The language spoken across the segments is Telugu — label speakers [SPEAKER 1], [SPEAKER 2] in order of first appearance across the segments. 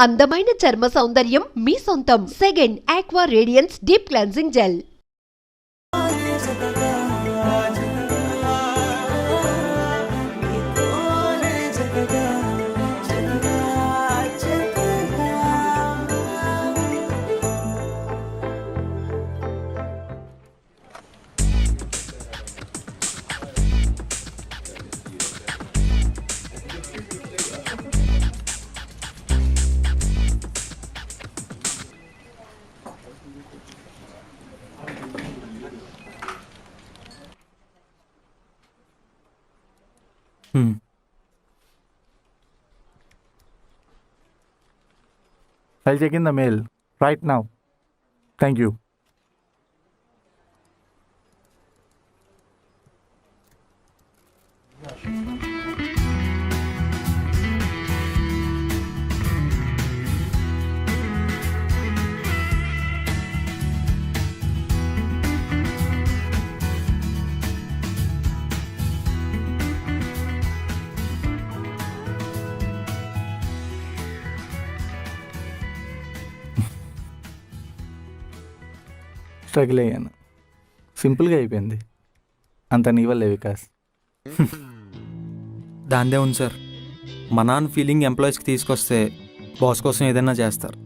[SPEAKER 1] అందమైన చర్మ సౌందర్యం మీ సొంతం. Second aqua radiance deep cleansing gel.
[SPEAKER 2] I'll check in the mail right now. Thank you. Struggle అయ్యాను. సింపుల్గా అయిపోయింది. అంత నీ వల్లే వికాస్.
[SPEAKER 3] దాందే ఉంది సార్. మా నాన్న ఫీలింగ్ ఎంప్లాయీస్కి తీసుకొస్తే బాస్ కోసం ఏదైనా చేస్తారు.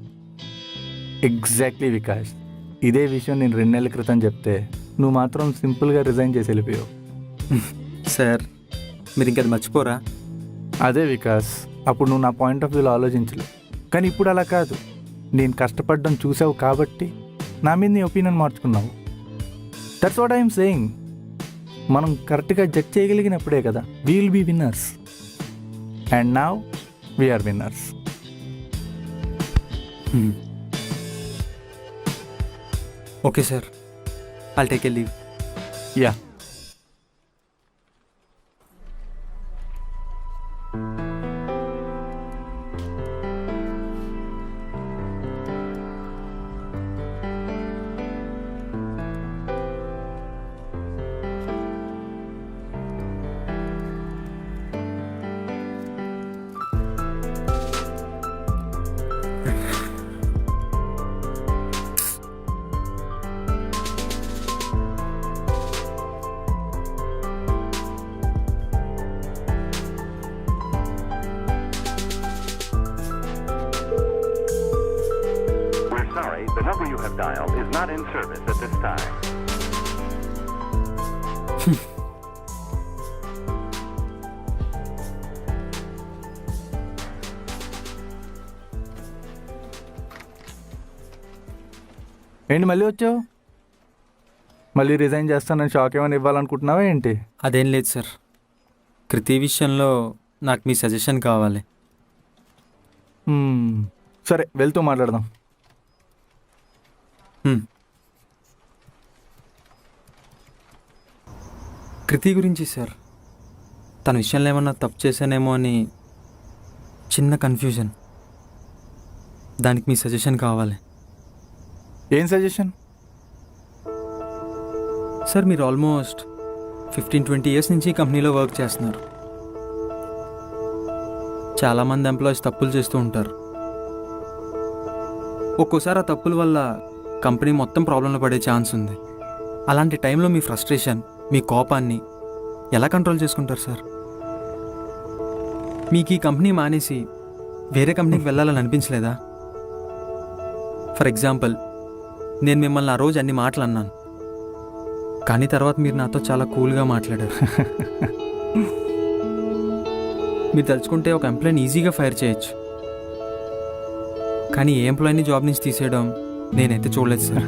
[SPEAKER 2] ఎగ్జాక్ట్లీ వికాస్. ఇదే విషయం నేను 2 నెలల క్రితం చెప్తే నువ్వు మాత్రం సింపుల్గా రిజైన్ చేసి వెళ్ళిపోయావు.
[SPEAKER 3] సార్ మీరు ఇంకది మర్చిపోరా?
[SPEAKER 2] అదే వికాస్, అప్పుడు నువ్వు నా పాయింట్ ఆఫ్ వ్యూలో ఆలోచించలేవు. కానీ ఇప్పుడు అలా కాదు. నేను కష్టపడడం చూసావు కాబట్టి నా మీద నీ ఒపీనియన్ మార్చుకున్నావు. That's what I'm saying. మనం కరెక్ట్గా జడ్జ్ చేయగలిగినప్పుడే కదా we will be winners. And now we're winners.
[SPEAKER 3] Okay sir, I'll take a leave.
[SPEAKER 2] Yeah.
[SPEAKER 4] The number you have dialed is not in service at this time.
[SPEAKER 2] ఏంటి మళ్ళీ వచ్చావు? మళ్ళీ రిజైన్ చేస్తానని షాక్ ఏమైనా ఇవ్వాలనుకుంటున్నావా ఏంటి?
[SPEAKER 3] అదేం లేదు సార్. కృతి విషయంలో నాకు మీ సజెషన్ కావాలి.
[SPEAKER 2] సరే, వెళ్తూ మాట్లాడదాం.
[SPEAKER 3] కృతి గురించి సార్, తన విషయంలో ఏమన్నా తప్పు చేశానేమో అని చిన్న కన్ఫ్యూజన్. దానికి మీ సజెషన్ కావాలి.
[SPEAKER 2] ఏం సజెషన్?
[SPEAKER 3] సార్ మీరు ఆల్మోస్ట్ 15-20 ఇయర్స్ నుంచి ఈ కంపెనీలో వర్క్ చేస్తున్నారు. చాలామంది ఎంప్లాయీస్ తప్పులు చేస్తూ ఉంటారు. ఒక్కోసారి ఆ తప్పుల వల్ల కంపెనీ మొత్తం ప్రాబ్లంలో పడే ఛాన్స్ ఉంది. అలాంటి టైంలో మీ ఫ్రస్ట్రేషన్, మీ కోపాన్ని ఎలా కంట్రోల్ చేసుకుంటారు సార్? మీకు ఈ కంపెనీ మానేసి వేరే కంపెనీకి వెళ్ళాలని అనిపించలేదా? ఫర్ ఎగ్జాంపుల్, నేను మిమ్మల్ని ఆ రోజు అన్ని మాటలు అన్నాను, కానీ తర్వాత మీరు నాతో చాలా కూల్గా మాట్లాడారు. మీరు తలుచుకుంటే ఒక ఎంప్లాయీని ఈజీగా ఫైర్ చేయొచ్చు, కానీ ఏ ఎంప్లాయీని జాబ్ నుంచి తీసేయడం నేనైతే చూడలేదు సార్.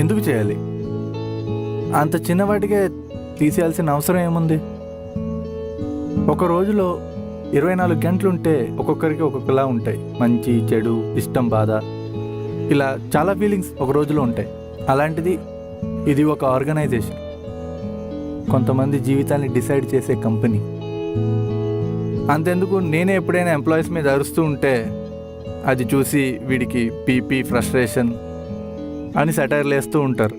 [SPEAKER 2] ఎందుకు చేయాలి? అంత చిన్నవాటికే తీసేయాల్సిన అవసరం ఏముంది? ఒక రోజులో 24 గంటలుంటే ఒక్కొక్కరికి ఒక్కొక్కలా ఉంటాయి. మంచి, చెడు, ఇష్టం, బాధ, ఇలా చాలా ఫీలింగ్స్ ఒక రోజులో ఉంటాయి. అలాంటిది ఇది ఒక ఆర్గనైజేషన్, కొంతమంది జీవితాన్ని డిసైడ్ చేసే కంపెనీ. అంతెందుకు, నేనే ఎప్పుడైనా ఎంప్లాయీస్ మీద అరుస్తూ ఉంటే అది చూసి వీడికి పీపీ, ఫ్రస్ట్రేషన్ అని సెటైర్లు వేస్తూ ఉంటారు.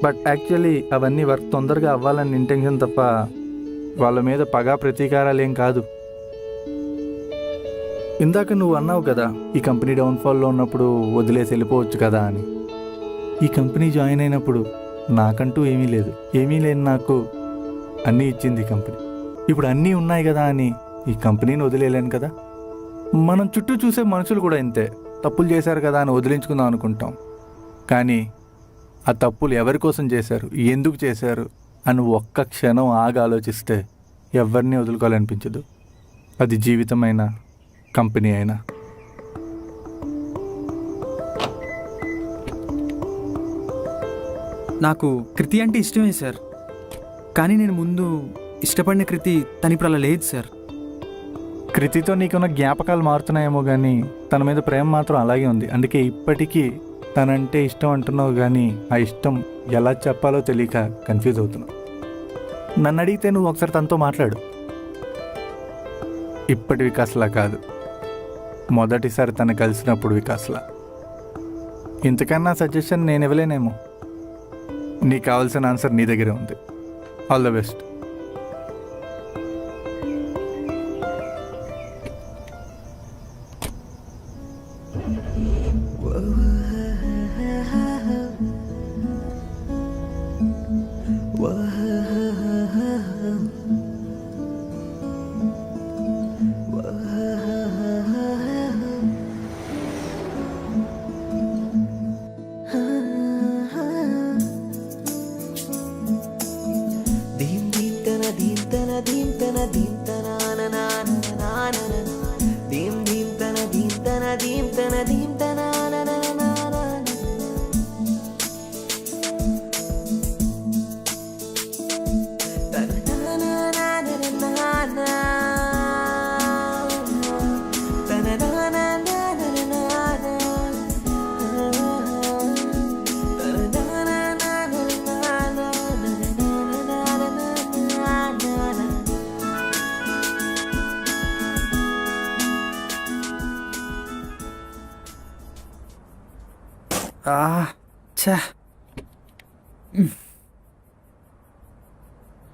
[SPEAKER 2] బట్ యాక్చువల్లీ అవన్నీ వర్క్ తొందరగా అవ్వాలని ఇంటెన్షన్ తప్ప వాళ్ళ మీద పగా ప్రతీకారాలు ఏం కాదు. ఇందాక నువ్వు అన్నావు కదా ఈ కంపెనీ డౌన్ఫాల్లో ఉన్నప్పుడు వదిలేసి వెళ్ళిపోవచ్చు కదా అని. ఈ కంపెనీ జాయిన్ అయినప్పుడు నాకంటూ ఏమీ లేదు. ఏమీ లేని నాకు అన్నీ ఇచ్చింది ఈ కంపెనీ. ఇప్పుడు అన్నీ ఉన్నాయి కదా అని ఈ కంపెనీని వదిలేయలేను కదా. మనం చుట్టూ చూసే మనుషులు కూడా ఇంతే. తప్పులు చేశారు కదా అని వదిలించుకుందాం అనుకుంటాం. కానీ ఆ తప్పులు ఎవరి కోసం చేశారు, ఎందుకు చేశారు అని ఒక్క క్షణం ఆగి ఆలోచిస్తే ఎవరిని వదులుకోవాలనిపించదు. అది జీవితమైనా కంపెనీ అయినా.
[SPEAKER 3] నాకు కృతి అంటే ఇష్టమే సార్, కానీ నేను ముందు ఇష్టపడిన కృతి తనిప్పుడు అలా లేదు సార్.
[SPEAKER 2] కృతితో నీకున్న జ్ఞాపకాలు మారుతున్నాయేమో కానీ తన మీద ప్రేమ మాత్రం అలాగే ఉంది. అందుకే ఇప్పటికీ తనంటే ఇష్టం అంటున్నావు కానీ ఆ ఇష్టం ఎలా చెప్పాలో తెలియక కన్ఫ్యూజ్ అవుతున్నావు. నన్ను అడిగితే నువ్వు ఒకసారి తనతో మాట్లాడు. ఇప్పటి వికాస్లా కాదు, మొదటిసారి తను కలిసినప్పుడు వికాస్లా. ఇంతకన్నా సజెషన్ నేను ఇవ్వలేనేమో. నీకు కావాల్సిన ఆన్సర్ నీ దగ్గరే ఉంది. All the best.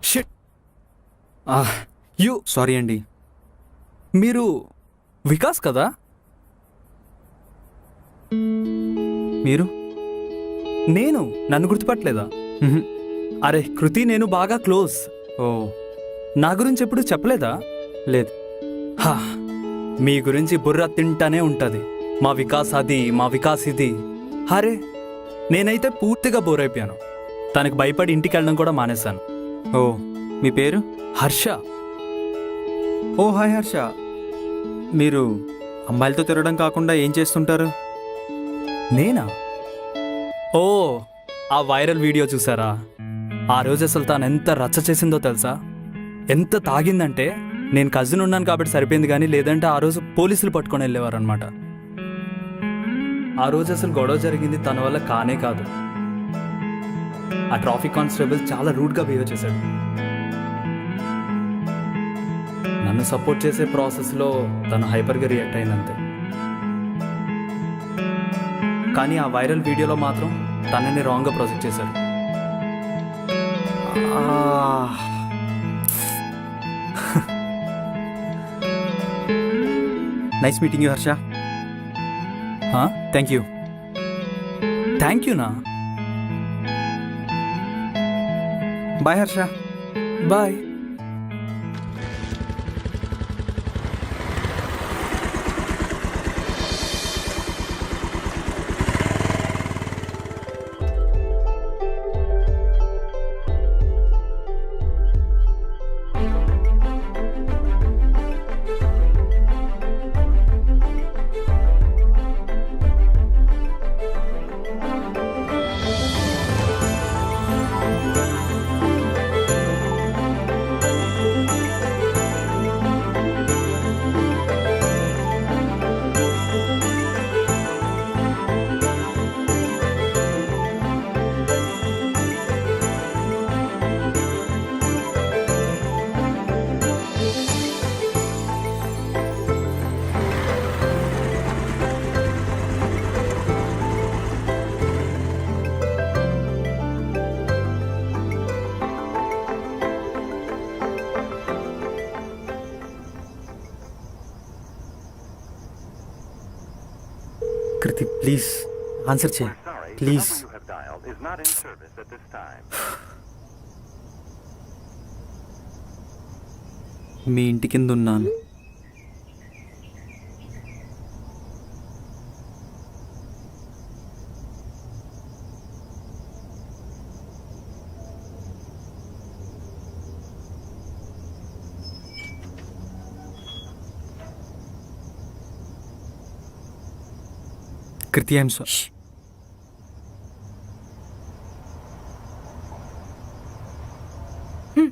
[SPEAKER 5] Shit. You
[SPEAKER 3] sorry అండి.
[SPEAKER 5] మీరు వికాస్ కదా?
[SPEAKER 3] మీరు?
[SPEAKER 5] నేను నన్ను గుర్తుపట్టలేదా?
[SPEAKER 3] మ్హూ.
[SPEAKER 5] అరే కృతి నేను బాగా క్లోజ్.
[SPEAKER 3] ఓ
[SPEAKER 5] నా గురించి ఎప్పుడు చెప్పలేదా?
[SPEAKER 3] లేదు.
[SPEAKER 5] హా, మీ గురించి బుర్ర తింటానే ఉంటుంది. మా వికాస్ అది, మా వికాస్ ఇది. అరే నేనైతే పూర్తిగా బోర్ అయిపోయాను. తనకు భయపడి ఇంటికి వెళ్ళడం కూడా మానేశాను.
[SPEAKER 3] ఓ మీ పేరు?
[SPEAKER 5] హర్ష.
[SPEAKER 3] ఓ హాయ్ హర్ష. మీరు అమ్మాయిలతో తిరగడం కాకుండా ఏం చేస్తుంటారు?
[SPEAKER 5] నేనా? ఓ ఆ వైరల్ వీడియో చూసారా? ఆ రోజు అసలు తాను ఎంత రచ్చ చేసిందో తెలుసా? ఎంత తాగిందంటే నేను కజిన్ ఉన్నాను కాబట్టి సరిపోయింది, కానీ లేదంటే ఆ రోజు పోలీసులు పట్టుకొని వెళ్ళేవారు అనమాట. ఆ రోజు అసలు గొడవ జరిగింది తన వల్ల కానే కాదు. ఆ ట్రాఫిక్ కానిస్టేబుల్ చాలా రూడ్గా బిహేవ్ చేశాడు. నన్ను సపోర్ట్ చేసే ప్రాసెస్లో తను హైపర్గా రియాక్ట్ అయిందంతే. కానీ ఆ వైరల్ వీడియోలో మాత్రం తనని రాంగ్గా ప్రొజెక్ట్ చేశారు.
[SPEAKER 3] Nice meeting you Harsha.
[SPEAKER 5] Thank you. Thank యూనా?
[SPEAKER 3] Bye Harsha.
[SPEAKER 5] Bye.
[SPEAKER 3] Kriti please answer చేయి
[SPEAKER 4] We're sorry, the
[SPEAKER 3] please.
[SPEAKER 4] number you have dialed is not in service at this time.
[SPEAKER 3] మీ ఇంటి కింద ఉన్నాను. కృతి ఐఎమ్ సో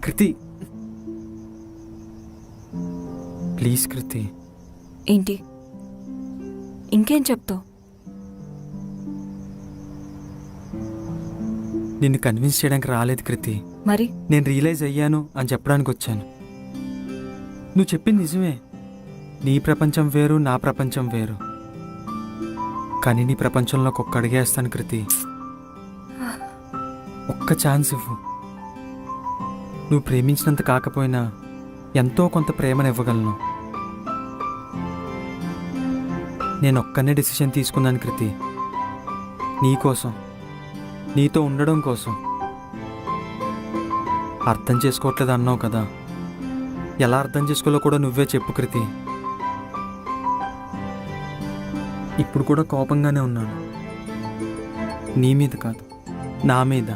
[SPEAKER 3] కృతి ప్లీజ్ కృతి.
[SPEAKER 6] ఏంటి ఇంకేం చెప్తావు?
[SPEAKER 3] నిన్ను కన్విన్స్ చేయడానికి రాలేదు కృతి.
[SPEAKER 6] మరి
[SPEAKER 3] నేను రియలైజ్ అయ్యాను అని చెప్పడానికి వచ్చాను. నువ్వు చెప్పింది నిజమే. నీ ప్రపంచం వేరు, నా ప్రపంచం వేరు. కానీ నీ ప్రపంచంలోకి ఒక్క అడిగేస్తాను కృతి. ఒక్క ఛాన్స్ ఇవ్వు. నువ్వు ప్రేమించినంత కాకపోయినా ఎంతో కొంత ప్రేమను ఇవ్వగలను. నేను ఒక్కనే డెసిషన్ తీసుకున్నాను కృతి. నీకోసం, నీతో ఉండడం కోసం. అర్థం చేసుకోవట్లేదు అన్నావు కదా, ఎలా అర్థం చేసుకోవాలో కూడా నువ్వే చెప్పు కృతి. ఇప్పుడు కూడా కోపంగానే ఉన్నాను. నీ మీద కాదు, నా మీద.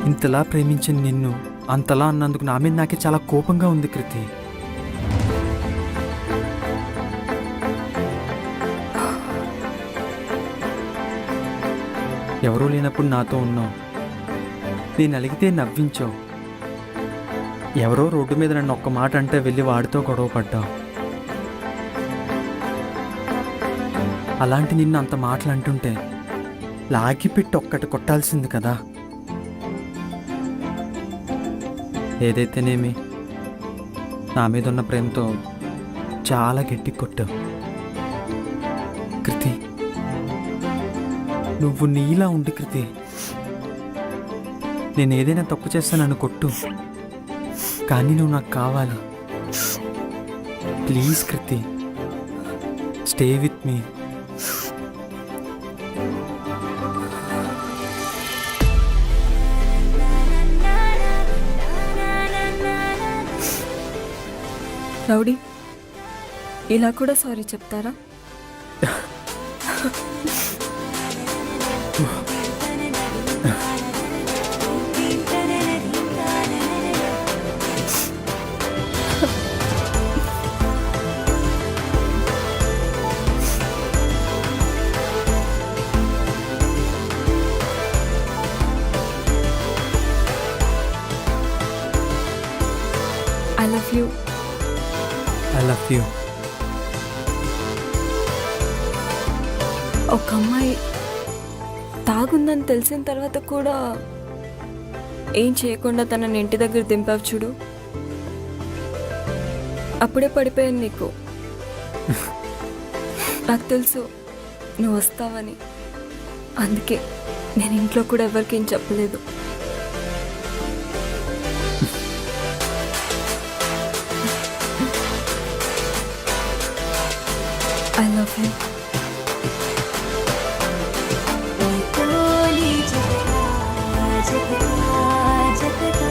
[SPEAKER 3] ఇంతలా ప్రేమించిన నిన్ను అంతలా అన్నందుకు నా మీద నాకే చాలా కోపంగా ఉంది కృతి. ఎవరూ లేనప్పుడు నాతో ఉన్నావు. నేను అలిగితే నవ్వించావు. ఎవరో రోడ్డు మీద నన్ను ఒక్క మాట అంటే వెళ్ళి వాడితో గొడవ పడ్డావు. అలాంటి నిన్ను అంత మాటలు అంటుంటే లాగిపెట్టి ఒక్కటి కొట్టాల్సింది కదా. ఏదైతేనేమి నా మీద ఉన్న ప్రేమతో చాలా గట్టి కొట్టావు కృతి. నువ్వు నీలా ఉండి కృతి. నేను ఏదైనా తప్పు చేస్తే నన్ను కొట్టు, కానీ నువ్వు నాకు కావాలి. Please Kriti, stay with me.
[SPEAKER 6] Rowdy, ఇలా కూడా సారీ చెప్తారా? I love you.
[SPEAKER 3] I love you.
[SPEAKER 6] ఒక అమ్మాయి తాగుందని తెలిసిన తర్వాత కూడా ఏం చేయకుండా తనని ఇంటి దగ్గర దింపావు చూడు, అప్పుడే పడిపోయాను నీకు. నాకు తెలుసు నువ్వు వస్తావని, అందుకే నేను ఇంట్లో కూడా ఎవరికి ఏం చెప్పలేదు. I love you.
[SPEAKER 7] जगता